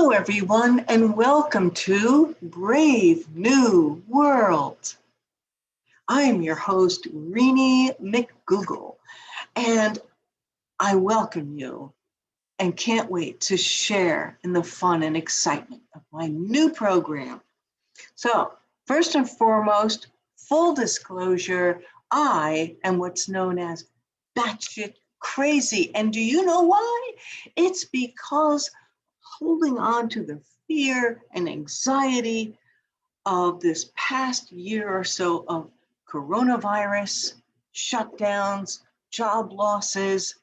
Hello, everyone, and welcome to Brave New World. I'm your host, Reenie McGoogle, and I welcome you and can't wait to share in the fun and excitement of my new program. So, first and foremost, full disclosure, I am what's known as batshit crazy. And do you know why? It's because holding on to the fear and anxiety of this past year or so of coronavirus, shutdowns, job losses,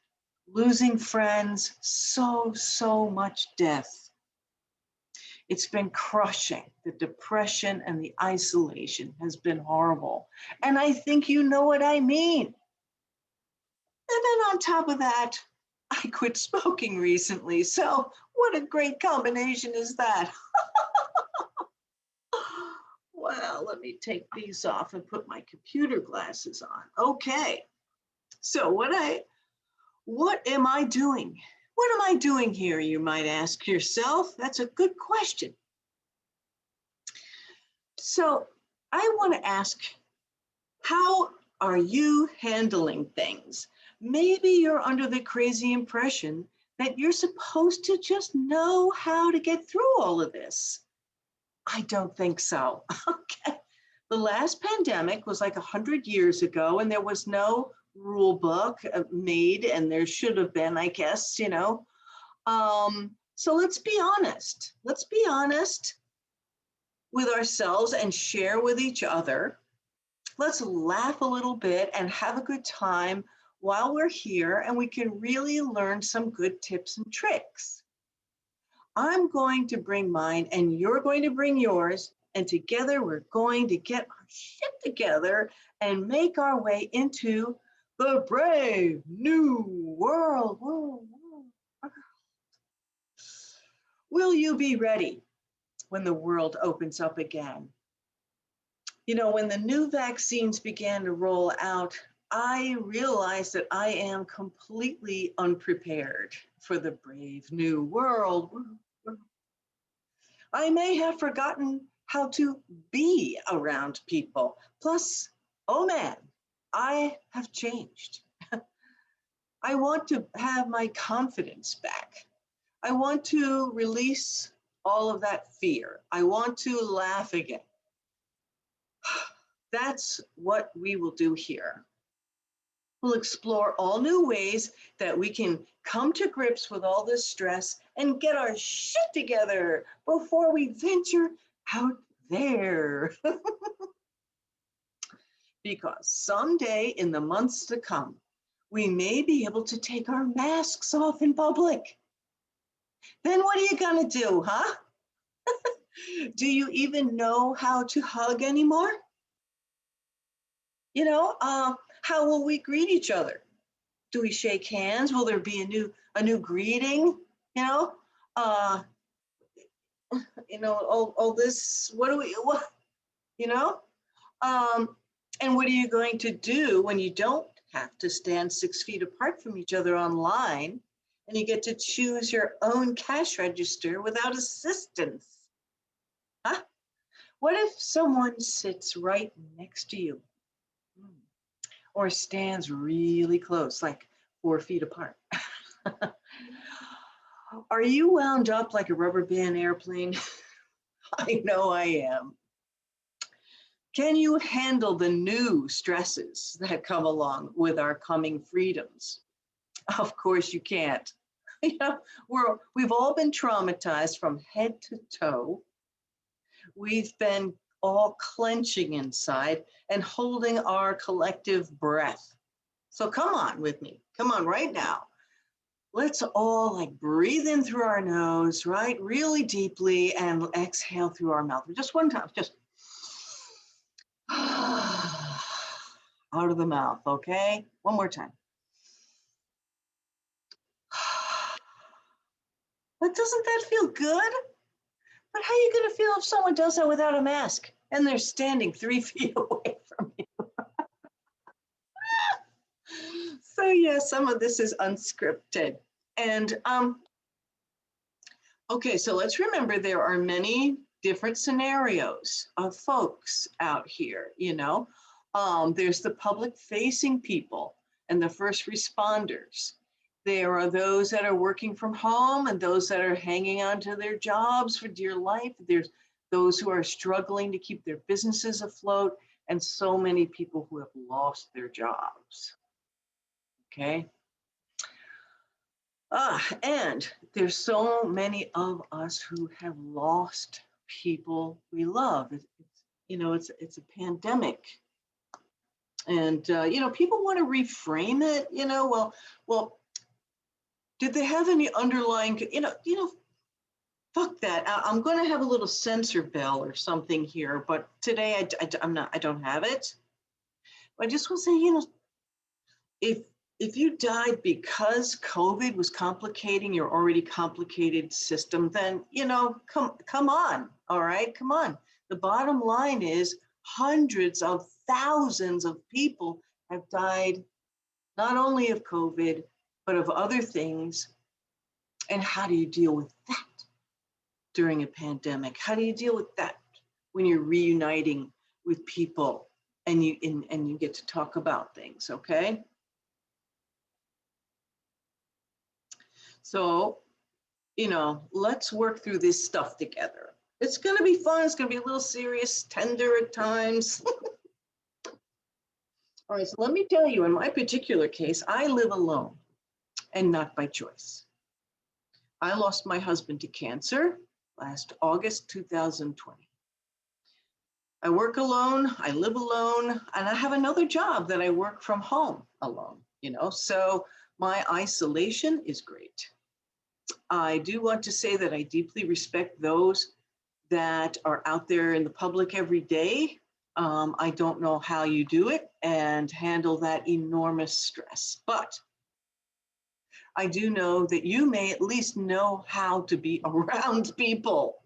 losing friends, so much death. It's been crushing. The depression and the isolation has been horrible. And I think you know what I mean. And then on top of that, I quit smoking recently. So what a great combination is that? Well, let me take these off and put my computer glasses on. Okay. So what am I doing? What am I doing here, you might ask yourself? That's a good question. So I want to ask, how are you handling things? Maybe you're under the crazy impression that you're supposed to just know how to get through all of this. I don't think so. Okay. The last pandemic was like 100 years ago, and there was no rule book made, and there should have been, I guess, So let's be honest. Let's be honest with ourselves and share with each other. Let's laugh a little bit and have a good time while we're here, and we can really learn some good tips and tricks. I'm going to bring mine, and you're going to bring yours, and together we're going to get our shit together and make our way into the brave new world. Will you be ready when the world opens up again? You know, when the new vaccines began to roll out, I realized that I am completely unprepared for the brave new world. I may have forgotten how to be around people. Plus, oh man, I have changed. I want to have my confidence back. I want to release all of that fear. I want to laugh again. That's what we will do here. We'll explore all new ways that we can come to grips with all this stress and get our shit together before we venture out there. Because someday in the months to come, we may be able to take our masks off in public. Then what are you gonna do, huh? Do you even know how to hug anymore? How will we greet each other? Do we shake hands? Will there be a new greeting? You know, uh, all this. What? You know, and what are you going to do when you don't have to stand 6 feet apart from each other online, and you get to choose your own cash register without assistance? Huh? What if someone sits right next to you? Or stands really close, like 4 feet apart? Are you wound up like a rubber band airplane? I know I am. Can you handle the new stresses that come along with our coming freedoms? Of course you can't. We've all been traumatized from head to toe. We've been all clenching inside and holding our collective breath. So come on with me. Come on right now. Let's all breathe in through our nose, right? Really deeply, and exhale through our mouth. Just one time, just out of the mouth, okay? One more time. But doesn't that feel good? But how are you going to feel if someone does that without a mask and they're standing 3 feet away from you? So yeah, some of this is unscripted. And Okay, so let's remember there are many different scenarios of folks out here, you know. There's the public facing people and the first responders. There are those that are working from home and those that are hanging on to their jobs for dear life. There's those who are struggling to keep their businesses afloat, and so many people who have lost their jobs. Okay. And there's so many of us who have lost people we love. It's a pandemic, and people want to reframe it. Well, did they have any underlying? Fuck that. I'm going to have a little censor bell or something here, but today I'm not. I don't have it. I just want to say, if you died because COVID was complicating your already complicated system, then, come on, all right, come on. The bottom line is hundreds of thousands of people have died, not only of COVID, but of other things. And how do you deal with that during a pandemic? How do you deal with that when you're reuniting with people and you get to talk about things, okay? So, let's work through this stuff together. It's going to be fun. It's going to be a little serious, tender at times. All right, so let me tell you, in my particular case, I live alone and not by choice. I lost my husband to cancer last August 2020. I work alone, I live alone, and I have another job that I work from home alone, so my isolation is great. I do want to say that I deeply respect those that are out there in the public every day. I don't know how you do it and handle that enormous stress, but I do know that you may at least know how to be around people.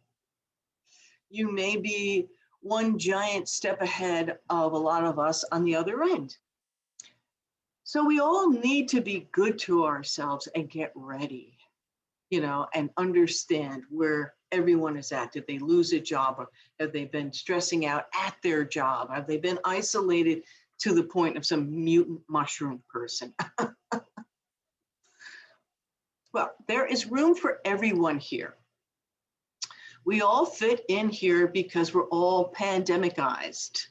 You may be one giant step ahead of a lot of us on the other end. So we all need to be good to ourselves and get ready, and understand where everyone is at. Did they lose a job, or have they been stressing out at their job? Have they been isolated to the point of some mutant mushroom person? Well, there is room for everyone here. We all fit in here because we're all pandemicized.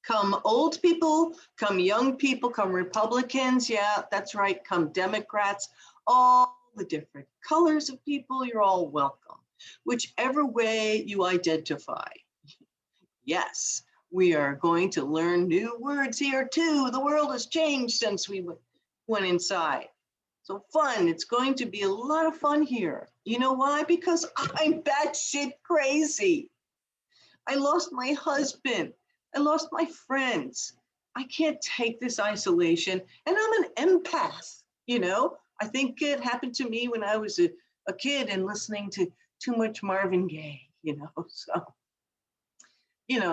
Come old people, come young people, come Republicans, yeah, that's right, come Democrats, all the different colors of people, you're all welcome. Whichever way you identify. Yes, we are going to learn new words here too. The world has changed since we went inside. So fun, it's going to be a lot of fun here. You know why? Because I'm batshit crazy. I lost my husband. I lost my friends. I can't take this isolation, and I'm an empath, I think it happened to me when I was a kid and listening to too much Marvin Gaye,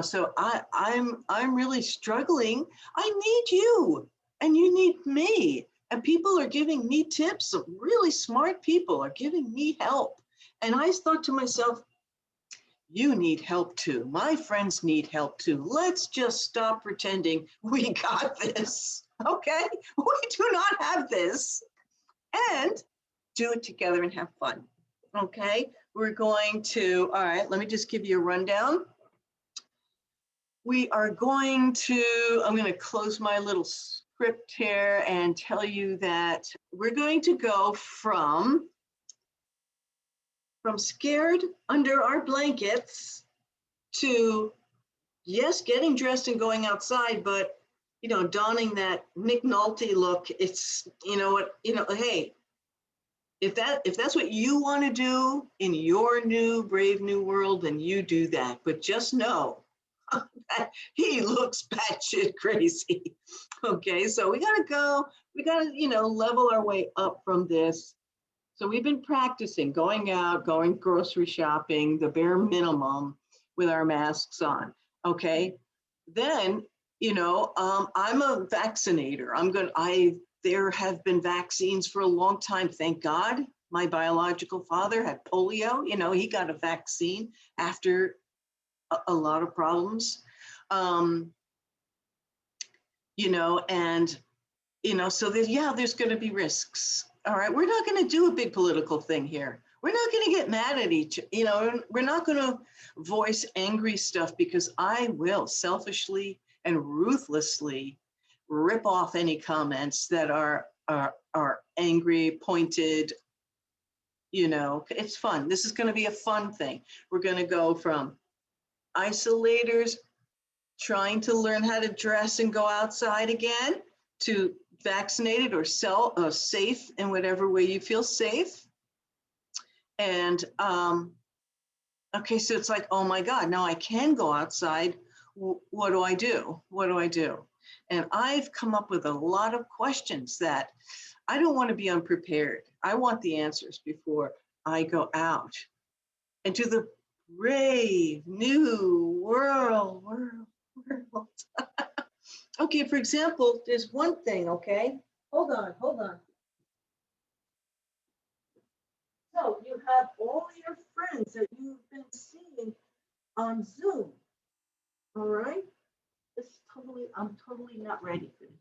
so I'm really struggling. I need you, and you need me. And people are giving me tips. Really smart people are giving me help. And I thought to myself, you need help too. My friends need help too. Let's just stop pretending we got this, okay? We do not have this. And do it together and have fun, okay? We're going to, all right, let me just give you a rundown. We are going to, I'm going to close my little script here and tell you that we're going to go from scared under our blankets to, yes, getting dressed and going outside, but, donning that McNulty look. It's, hey, if that's what you want to do in your new brave new world, then you do that. But just know that he looks batshit crazy. Okay, so we gotta level our way up from this. So we've been practicing going out, going grocery shopping, the bare minimum with our masks on. Okay, then I'm a vaccinator. There have been vaccines for a long time, thank God. My biological father had polio. You know, he got a vaccine after a lot of problems. You know, and, you know, so there's going to be risks. All right. We're not going to do a big political thing here. We're not going to get mad at you know, we're not going to voice angry stuff, because I will selfishly and ruthlessly rip off any comments that are angry, pointed. You know, it's fun. This is going to be a fun thing. We're going to go from isolators trying to learn how to dress and go outside again, to vaccinated or safe in whatever way you feel safe. And okay, so it's like, oh my God, now I can go outside. What do I do? What do I do? And I've come up with a lot of questions that I don't want to be unprepared. I want the answers before I go out into the brave new world. Okay, for example, there's one thing, okay? Hold on. So you have all your friends that you've been seeing on Zoom, all right? I'm totally not ready for this.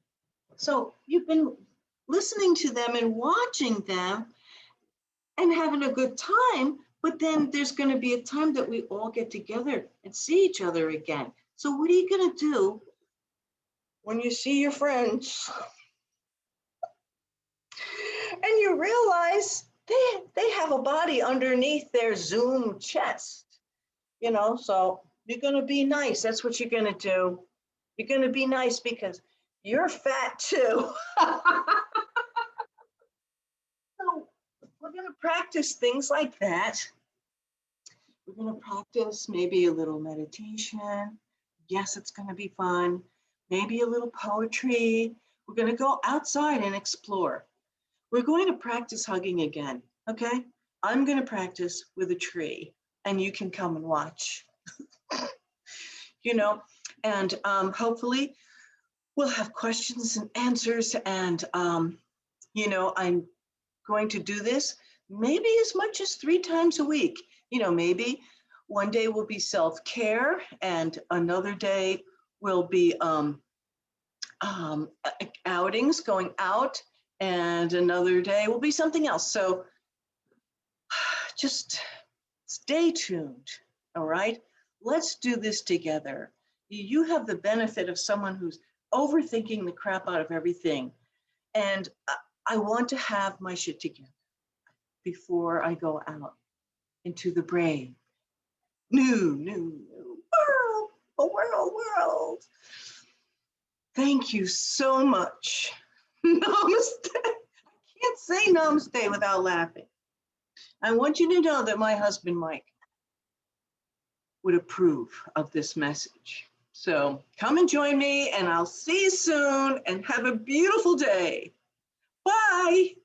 So you've been listening to them and watching them and having a good time, but then there's going to be a time that we all get together and see each other again. So what are you going to do when you see your friends and you realize they have a body underneath their Zoom chest? You know, so you're going to be nice. That's what you're going to do. You're going to be nice because you're fat too. So we're going to practice things like that. We're going to practice maybe a little meditation. Yes, it's going to be fun. Maybe a little poetry. We're going to go outside and explore. We're going to practice hugging again, okay? I'm going to practice with a tree, and you can come and watch. You know, and hopefully we'll have questions and answers, and you know, I'm going to do this maybe as much as 3 times a week. You know, maybe one day will be self-care, and another day will be outings, going out, and another day will be something else. So just stay tuned, all right? Let's do this together. You have the benefit of someone who's overthinking the crap out of everything, and I want to have my shit together before I go out into the brave new world. Thank you so much. Namaste. I can't say namaste without laughing. I want you to know that my husband, Mike, would approve of this message. So come and join me, and I'll see you soon, and have a beautiful day. Bye.